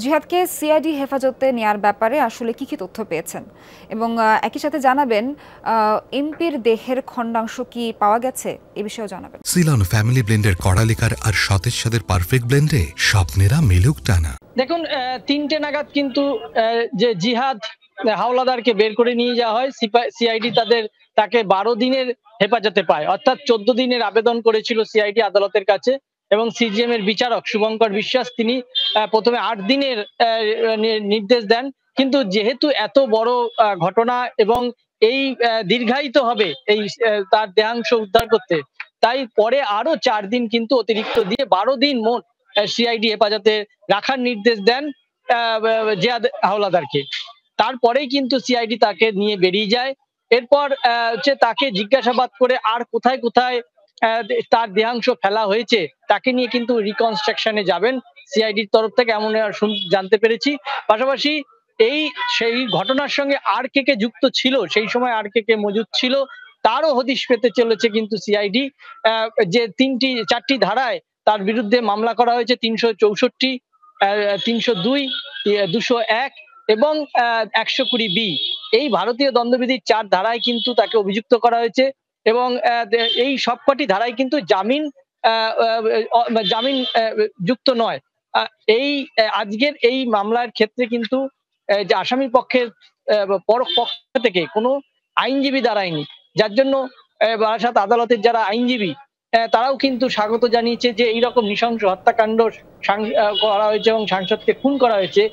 জিহাদকে CID হেফাজতে নেয়ার ব্যাপারে আসলে কি তথ্য পেয়েছেন এবং একই সাথে জানাবেন এমপির দেহের খণ্ডাংশ কি পাওয়া গেছে এ বিষয়েও জানাবেন। সিলন ফ্যামিলি ব্লেন্ডের কড়ালিকার আর সতেজ স্বাদের পারফেক্ট ব্লেন্ডে স্বপ্নেরা মেলুক টানা। দেখুন ৩টে নাগাদ কিন্তু যে জিহাদ হাওলাদারকে বের করে নিয়ে যাওয়া হয়। সিআইডি তাকে ১২ দিনের হেফাজতে পায়, অর্থাৎ ১৪ দিনের আবেদন করেছিল সিআইডি আদালতের কাছে এবং সিজিএম এর বিচারক শুভঙ্কর বিশ্বাস তিনি প্রথমে ৮ দিনের নির্দেশ দেন। কিন্তু যেহেতু এত বড় ঘটনা এবং এই দীর্ঘায়িত হবে এই তার দেহাংশ উদ্ধার করতে, তাই পরে আরো ৪ দিন কিন্তু অতিরিক্ত দিয়ে ১২ দিন মোট সিআইডি হেফাজতে রাখার নির্দেশ দেন জিহাদ হাওলাদারকে। তারপরেই কিন্তু সিআইডি তাকে নিয়ে বেরিয়ে যায়। এরপর তাকে জিজ্ঞাসাবাদ করে আর কোথায় কোথায় তার দেহাংশ ফেলা হয়েছে তাকে নিয়ে কিন্তু রিকনস্ট্রাকশনে যাবেন সিআইডির তরফ থেকে, এমন জানতে পেরেছি। পাশাপাশি সেই ঘটনার সঙ্গে আর কে যুক্ত ছিল, সেই সময় আর কে মজুদ ছিল তারও হদিশ পেতে চলেছে কিন্তু সিআইডি। যে ৪টি ধারায় তার বিরুদ্ধে মামলা করা হয়েছে, ৩৬৪, ৩০২, ২০১ এবং ১২০B, এই ভারতীয় দণ্ডবিধির ৪ ধারায় কিন্তু তাকে অভিযুক্ত করা হয়েছে এবং এই সবকটি ধারায় কিন্তু জামিন যুক্ত নয়। এই আজকের এই মামলার ক্ষেত্রে কিন্তু যে আসামি পক্ষের পক্ষ থেকে কোনো আইনজীবী দাঁড়ায়নি, যার জন্য বারাসাত আদালতের যারা আইনজীবী তারাও কিন্তু স্বাগত জানিয়েছে যে এইরকম নৃশংস হত্যাকাণ্ড করা হয়েছে এবং সাংসদকে খুন করা হয়েছে।